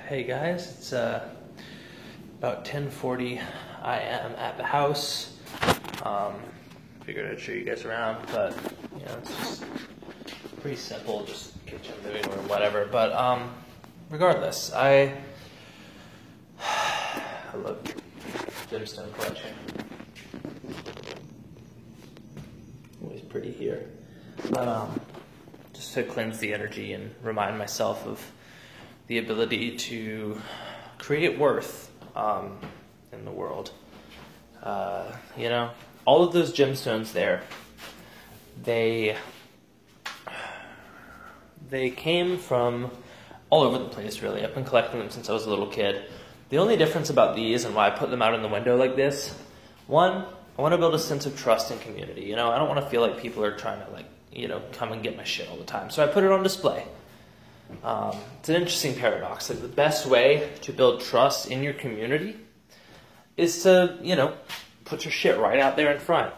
Hey guys, it's about 10:40. I am at the house. Figured I'd show you guys around, but it's just pretty simple, just kitchen, living room, whatever. But regardless, I love gemstone collection. Always pretty here, but just to cleanse the energy and remind myself of the ability to create worth in the world. All of those gemstones there, they came from all over the place, really. I've been collecting them since I was a little kid. The only difference about these and why I put them out in the window like this, one, I want to build a sense of trust and community. I don't want to feel like people are trying to come and get my shit all the time. So I put it on display. It's an interesting paradox. Like, the best way to build trust in your community is to, put your shit right out there in front,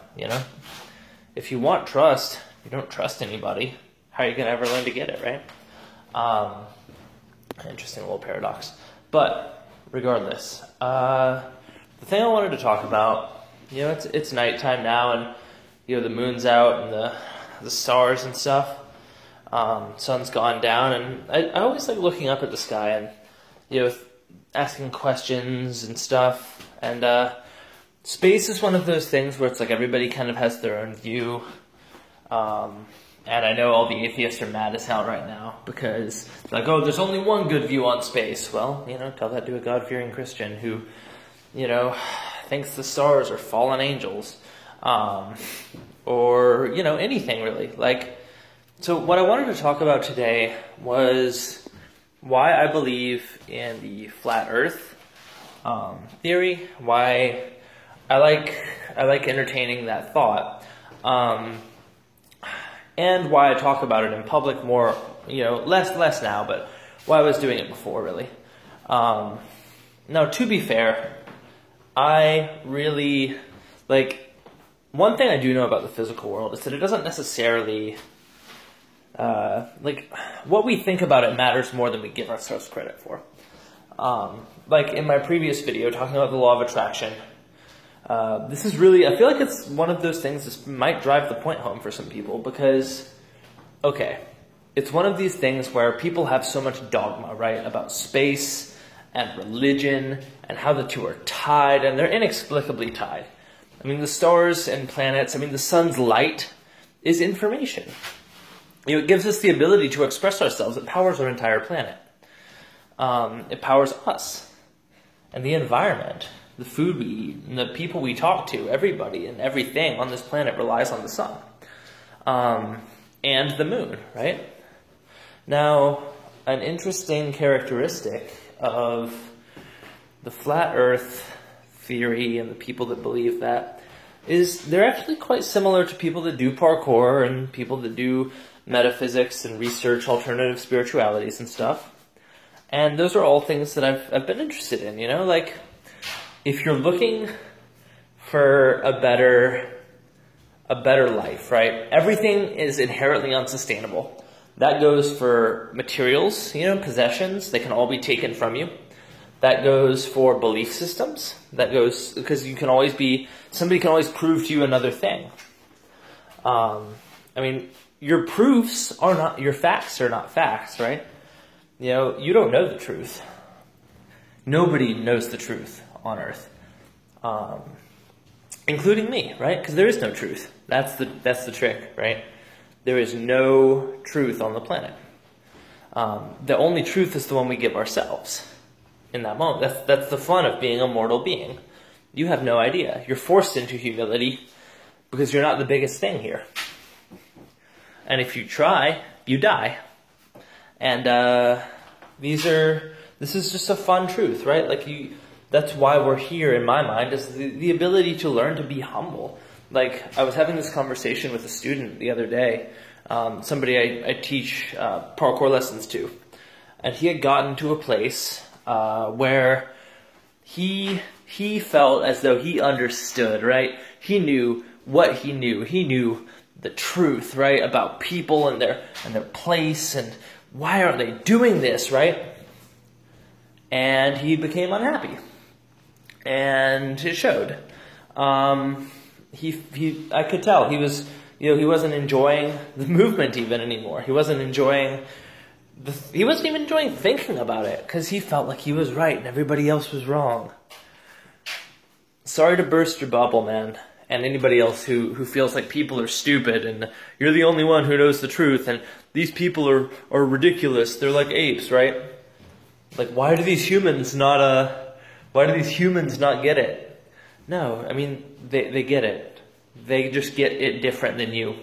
If you want trust, you don't trust anybody, how are you going to ever learn to get it, right? Interesting little paradox. But regardless, the thing I wanted to talk about, it's nighttime now, and, the moon's out and the stars and stuff. Sun's gone down, and I always like looking up at the sky and, asking questions and stuff. And space is one of those things where it's like everybody kind of has their own view. And I know all the atheists are mad as hell right now because they're like, oh, there's only one good view on space. Well, tell that to a God-fearing Christian who, thinks the stars are fallen angels. Or, anything really. So what I wanted to talk about today was why I believe in the flat Earth theory, why I like entertaining that thought, and why I talk about it in public more, less now, but why I was doing it before, really. Now, to be fair, I really, one thing I do know about the physical world is that it doesn't necessarily... what we think about it matters more than we give ourselves credit for. In my previous video talking about the law of attraction, this is really, I feel like it's one of those things that might drive the point home for some people because, it's one of these things where people have so much dogma, right, about space and religion and how the two are tied, and they're inexplicably tied. I mean, the stars and planets, the sun's light is information. It gives us the ability to express ourselves. It powers our entire planet. It powers us and the environment, the food we eat, and the people we talk to. Everybody and everything on this planet relies on the sun and the moon, right? Now, an interesting characteristic of the flat Earth theory and the people that believe that is they're actually quite similar to people that do parkour and people that do metaphysics and research alternative spiritualities and stuff. And those are all things that I've been interested in, if you're looking for a better life, right? Everything is inherently unsustainable. That goes for materials, possessions, they can all be taken from you. That goes for belief systems. That goes because somebody can always prove to you another thing. Your proofs are not, your facts are not facts, right? You don't know the truth. Nobody knows the truth on Earth. Including me, right? Because there is no truth. That's the trick, right? There is no truth on the planet. The only truth is the one we give ourselves in that moment. That's the fun of being a mortal being. You have no idea. You're forced into humility because you're not the biggest thing here. And if you try, you die. And this is just a fun truth, right? That's why we're here in my mind, is the ability to learn to be humble. I was having this conversation with a student the other day, somebody I teach parkour lessons to. And he had gotten to a place where he felt as though he understood, right? He knew what he knew. He knew the truth, right, about people and their place and why aren't they doing this, right? and he became unhappy, and it showed. I could tell he was, he wasn't enjoying the movement even anymore. He wasn't enjoying he wasn't even enjoying thinking about it because he felt like he was right and everybody else was wrong. Sorry to burst your bubble, man, and anybody else who feels like people are stupid and you're the only one who knows the truth and these people are ridiculous. They're like apes, right? Like, why do these humans not get it? No, I mean, they get it. They just get it different than you.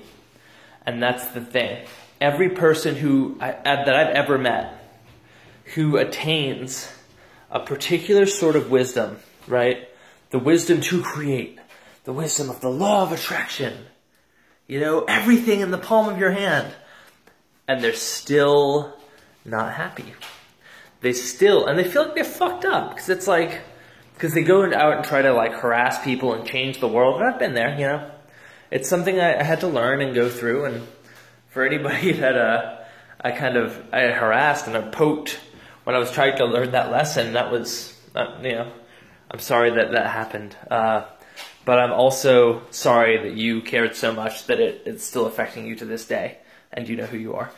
And that's the thing. Every person that I've ever met who attains a particular sort of wisdom, right? The wisdom to create, the wisdom of the law of attraction, everything in the palm of your hand, and they're still not happy. They feel like they're fucked up, because they go out and try to harass people and change the world. And I've been there, It's something I had to learn and go through, and for anybody that I harassed and I poked when I was trying to learn that lesson, that was, I'm sorry that happened. But I'm also sorry that you cared so much that it's still affecting you to this day, and you know who you are.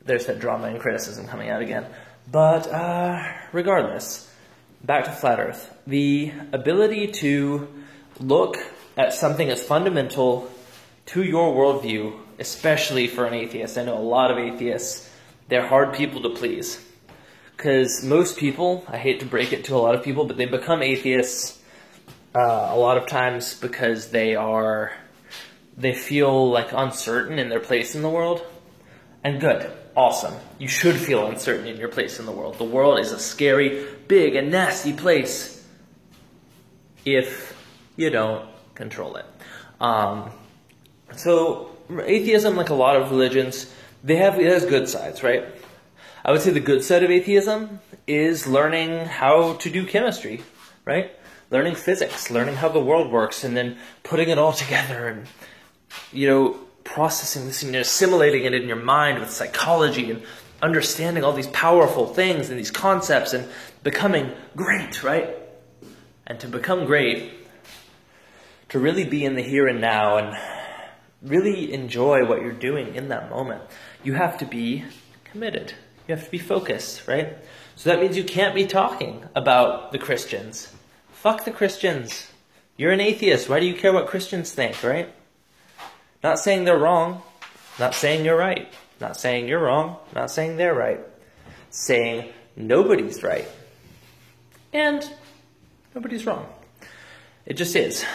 There's that drama and criticism coming out again. But regardless, back to Flat Earth. The ability to look at something as fundamental to your worldview, especially for an atheist. I know a lot of atheists, they're hard people to please. Because most people, I hate to break it to a lot of people, but they become atheists a lot of times because they feel uncertain in their place in the world. And good, awesome. You should feel uncertain in your place in the world. The world is a scary, big, and nasty place if you don't control it. So atheism, like a lot of religions, it has good sides, right? I would say the good side of atheism is learning how to do chemistry, right? Learning physics, learning how the world works, and then putting it all together and, processing this and assimilating it in your mind with psychology and understanding all these powerful things and these concepts and becoming great, right? And to become great, to really be in the here and now and really enjoy what you're doing in that moment, you have to be committed. You have to be focused, right? So that means you can't be talking about the Christians. Fuck the Christians. You're an atheist. Why do you care what Christians think, right? Not saying they're wrong. Not saying you're right. Not saying you're wrong. Not saying they're right. Saying nobody's right. And nobody's wrong. It just is.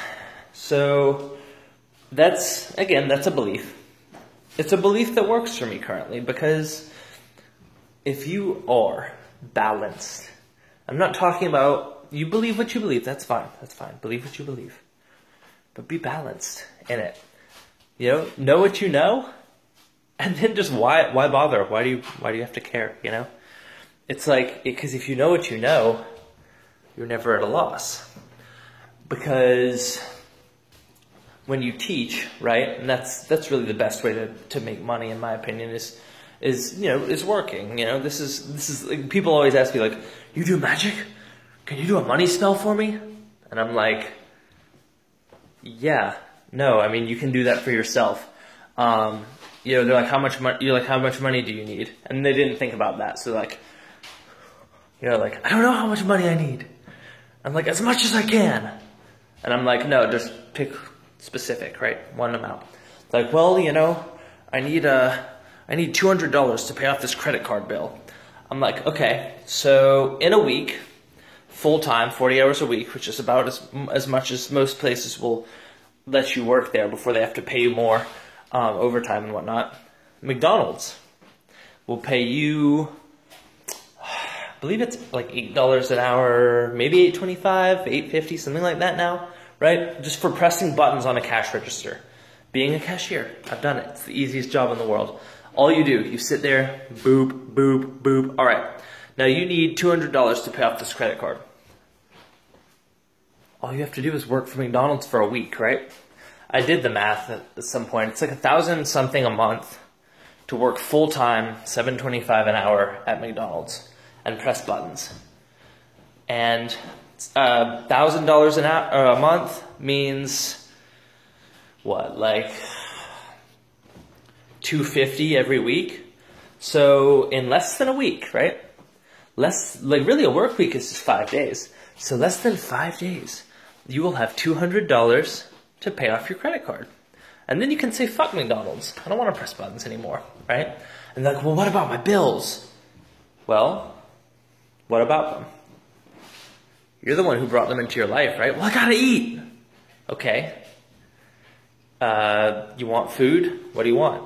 So that's a belief. It's a belief that works for me currently because if you are balanced, I'm not talking about you believe what you believe. That's fine. Believe what you believe. But be balanced in it. Know what you know, and then just why bother? Why do you have to care? It's because if you know what you know, you're never at a loss. Because when you teach, right, and that's really the best way to make money, in my opinion, is working. This is people always ask me you do magic? Can you do a money spell for me? And I'm like, yeah. No, I mean, you can do that for yourself. They're like, how much money? You're like, how much money do you need? And they didn't think about that. So I don't know how much money I need. I'm like, as much as I can. And I'm like, no, just pick specific, right? One amount. It's like, well, I need $200 to pay off this credit card bill. I'm like, okay, so in a week, full time, 40 hours a week, which is about as much as most places will let you work there before they have to pay you more overtime and whatnot. McDonald's will pay you, I believe it's $8 an hour, maybe $8.25, $8.50, something like that now, right? Just for pressing buttons on a cash register. Being a cashier, I've done it. It's the easiest job in the world. All you do, you sit there, boop, boop, boop. All right, now you need $200 to pay off this credit card. All you have to do is work for McDonald's for a week, right? I did the math at some point. It's like $1,000 something a month to work full-time, $7.25 an hour at McDonald's and press buttons. And $1,000 a month means what, like $250 every week? So in less than a week, right? Really a work week is just 5 days. So less than 5 days, you will have $200 to pay off your credit card. And then you can say, fuck McDonald's. I don't want to press buttons anymore, right? And they're like, well, what about my bills? Well, what about them? You're the one who brought them into your life, right? Well, I gotta eat. Okay. You want food? What do you want?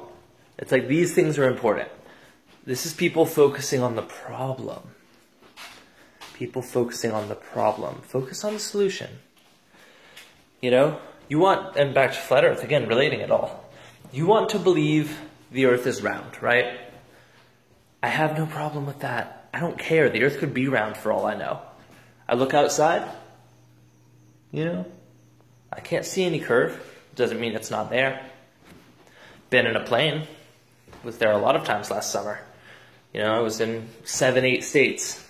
It's like these things are important. This is people focusing on the problem. People focusing on the problem. Focus on the solution. You know, you want, and back to Flat Earth, again, relating it all. You want to believe the Earth is round, right? I have no problem with that. I don't care. The Earth could be round for all I know. I look outside, you know, I can't see any curve. Doesn't mean it's not there. Been in a plane. Was there a lot of times last summer. You know, I was in 7, 8 states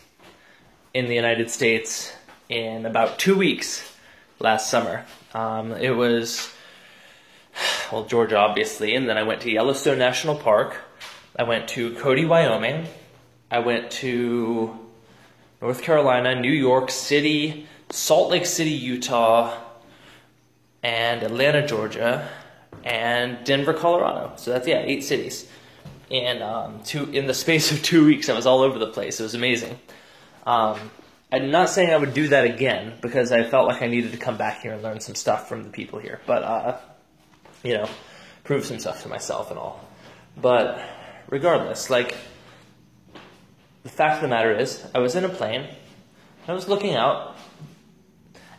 in the United States in about 2 weeks last summer. It was, well, Georgia, obviously, and then I went to Yellowstone National Park. I went to Cody, Wyoming. I went to North Carolina, New York City, Salt Lake City, Utah, and Atlanta, Georgia, and Denver, Colorado. So that's, 8 cities. And in the space of 2 weeks, I was all over the place. It was amazing. I'm not saying I would do that again, because I felt like I needed to come back here and learn some stuff from the people here. But, you know, prove some stuff to myself and all. But regardless, like, the fact of the matter is, I was in a plane, and I was looking out,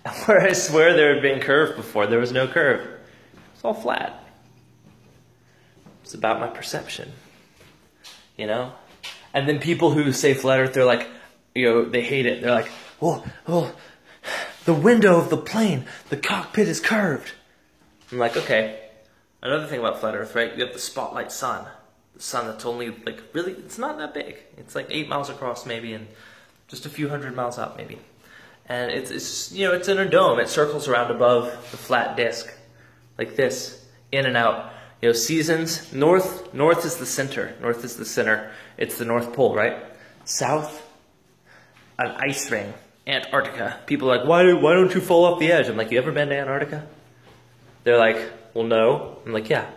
and where I swear there had been curve before, there was no curve. It's all flat. It's about my perception, you know? And then people who say flat earth, they're like, you know, they hate it. They're like, oh, the window of the plane, the cockpit is curved. I'm like, okay. Another thing about flat earth, right? You have the spotlight sun. The sun that's only, like, really, it's not that big. It's like 8 miles across maybe, and just a few hundred miles out maybe. And it's you know, it's in a dome. It circles around above the flat disk, like this, in and out. You know, seasons, north is the center. North is the center. It's the North Pole, right? South, an ice ring, Antarctica. People are like, why don't you fall off the edge? I'm like, you ever been to Antarctica? They're like, well, no. I'm like, yeah.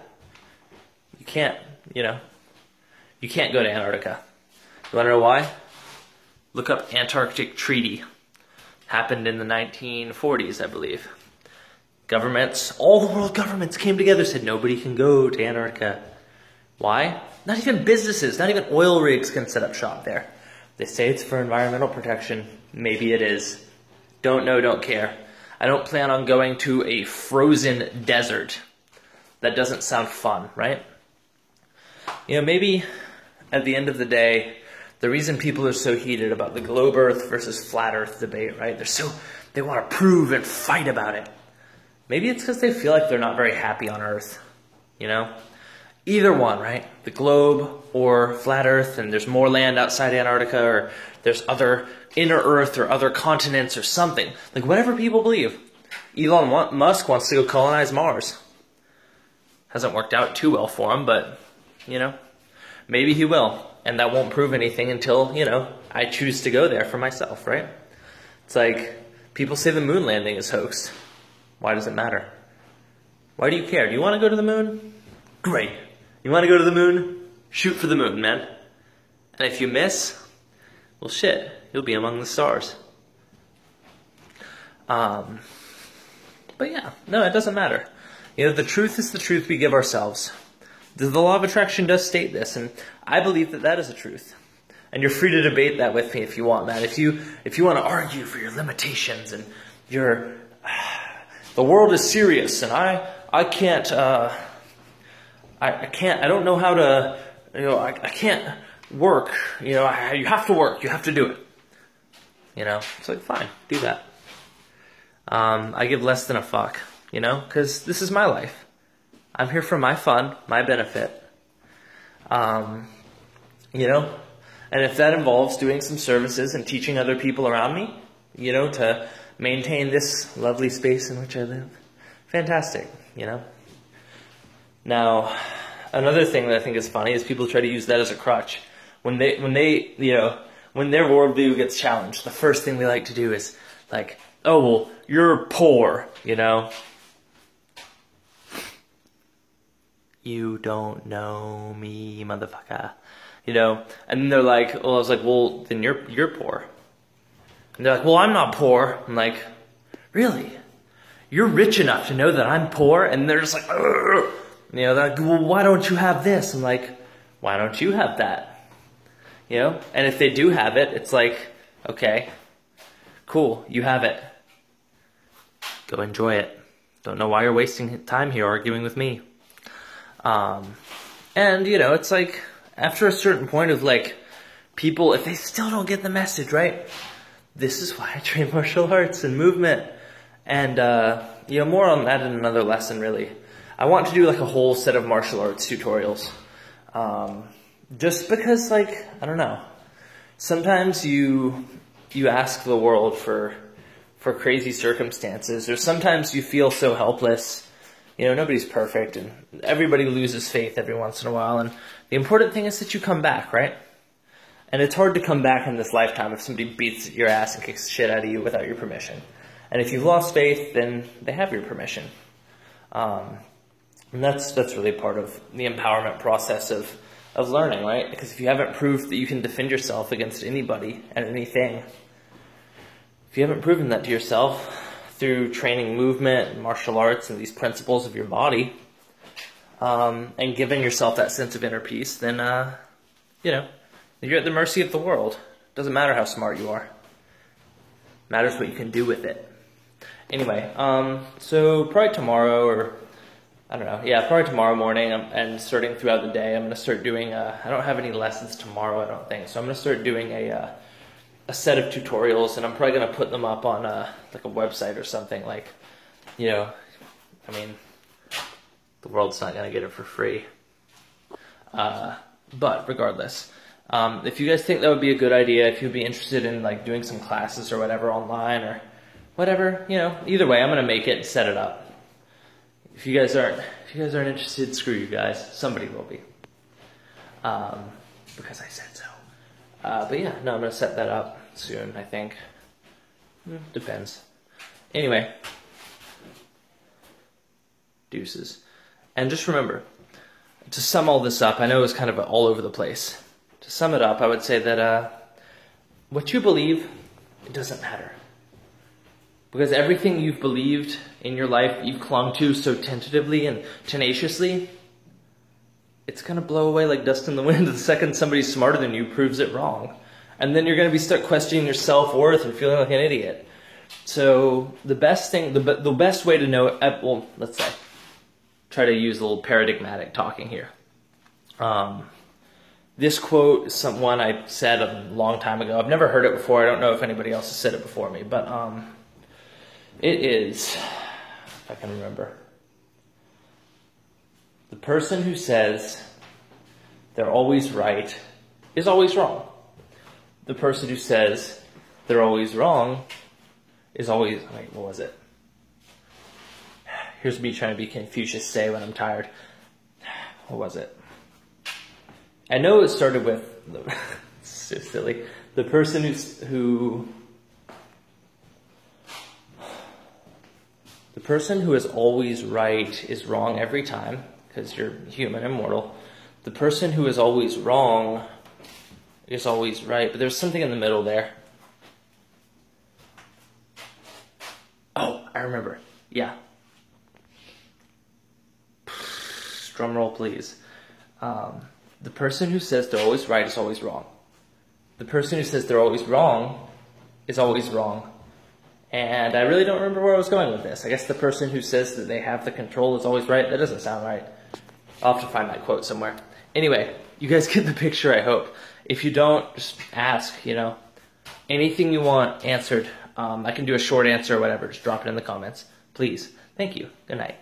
You can't, you know. You can't go to Antarctica. You want to know why? Look up Antarctic Treaty. Happened in the 1940s, I believe. Governments, all the world governments came together, said nobody can go to Antarctica. Why? Not even businesses, not even oil rigs can set up shop there. They say it's for environmental protection. Maybe it is. Don't know, don't care. I don't plan on going to a frozen desert. That doesn't sound fun, right? You know, maybe at the end of the day, the reason people are so heated about the globe earth versus flat earth debate, right? They want to prove and fight about it. Maybe it's because they feel like they're not very happy on Earth, you know? Either one, right? The globe or flat Earth, and there's more land outside Antarctica, or there's other inner Earth or other continents or something. Like, whatever people believe. Elon Musk wants to go colonize Mars. Hasn't worked out too well for him, but, you know, maybe he will. And that won't prove anything until, you know, I choose to go there for myself, right? It's like, people say the moon landing is hoaxed. Why does it matter? Why do you care? Do you want to go to the moon? Great. You want to go to the moon? Shoot for the moon, man. And if you miss, well, shit, you'll be among the stars. But yeah, no, it doesn't matter. You know, the truth is the truth we give ourselves. The law of attraction does state this, and I believe that that is a truth. And you're free to debate that with me if you want, man. If you want to argue for your limitations and your... The world is serious, and I can't, I don't know how to, you know, I can't work, you know, you have to work, you have to do it. You know, it's like, fine, do that. I give less than a fuck, you know, because this is my life. I'm here for my fun, my benefit. You know, and if that involves doing some services and teaching other people around me, you know, to maintain this lovely space in which I live, fantastic, you know. Now, another thing that I think is funny is people try to use that as a crutch. When they, you know, when their worldview gets challenged, the first thing they like to do is like, oh, well, you're poor, you know. You don't know me, motherfucker. You know, and then they're like, well, I was like, well, then you're poor. And they're like, well, I'm not poor. I'm like, really? You're rich enough to know that I'm poor? And they're just like, ugh. You know, they're like, well, why don't you have this? I'm like, why don't you have that? You know, and if they do have it, it's like, okay, cool, you have it. Go enjoy it. Don't know why you're wasting time here arguing with me. And, you know, it's like, after a certain point of like, people, if they still don't get the message, right? This is why I train martial arts and movement. And, you know, more on that in another lesson, really. I want to do like a whole set of martial arts tutorials. Just because, like, I don't know. Sometimes you ask the world for crazy circumstances, or sometimes you feel so helpless. You know, nobody's perfect, and everybody loses faith every once in a while, and the important thing is that you come back, right? And it's hard to come back in this lifetime if somebody beats your ass and kicks the shit out of you without your permission. And if you've lost faith, then they have your permission. And that's really part of the empowerment process of learning, right? Because if you haven't proved that you can defend yourself against anybody and anything, if you haven't proven that to yourself through training movement and martial arts and these principles of your body, and giving yourself that sense of inner peace, then, you know, you're at the mercy of the world. Doesn't matter how smart you are. Matters what you can do with it. Anyway, so probably tomorrow, or I don't know, yeah, probably tomorrow morning, and starting throughout the day, I'm going to start doing, I don't have any lessons tomorrow, I don't think, so I'm going to start doing a set of tutorials, and I'm probably going to put them up on like a website or something, like, you know, I mean, the world's not going to get it for free. But regardless, if you guys think that would be a good idea, if you'd be interested in like doing some classes or whatever online or whatever, you know, either way, I'm going to make it and set it up. If you guys aren't interested, screw you guys. Somebody will be. Because I said so. But yeah, no, I'm going to set that up soon, I think. Depends. Anyway. Deuces. And just remember, to sum all this up, I know it was kind of all over the place. To sum it up, I would say that what you believe, it doesn't matter. Because everything you've believed in your life, you've clung to so tentatively and tenaciously, it's going to blow away like dust in the wind the second somebody smarter than you proves it wrong. And then you're going to be stuck questioning your self-worth and feeling like an idiot. So the best thing, the best way to know, well, let's say, try to use a little paradigmatic talking here. This quote is one I said a long time ago. I've never heard it before. I don't know if anybody else has said it before me, but it is, if I can remember, the person who says they're always right is always wrong. The person who says they're always wrong is always, wait, what was it? Here's me trying to be Confucius say when I'm tired. What was it? I know it started with, it's so silly, the person who is always right is wrong every time, because you're human and mortal. The person who is always wrong is always right, but there's something in the middle there. Oh, I remember. Yeah. Drum roll, please. The person who says they're always right is always wrong. The person who says they're always wrong is always wrong. And I really don't remember where I was going with this. I guess the person who says that they have the control is always right. That doesn't sound right. I'll have to find that quote somewhere. Anyway, you guys get the picture, I hope. If you don't, just ask, you know. Anything you want answered. I can do a short answer or whatever. Just drop it in the comments. Please. Thank you. Good night.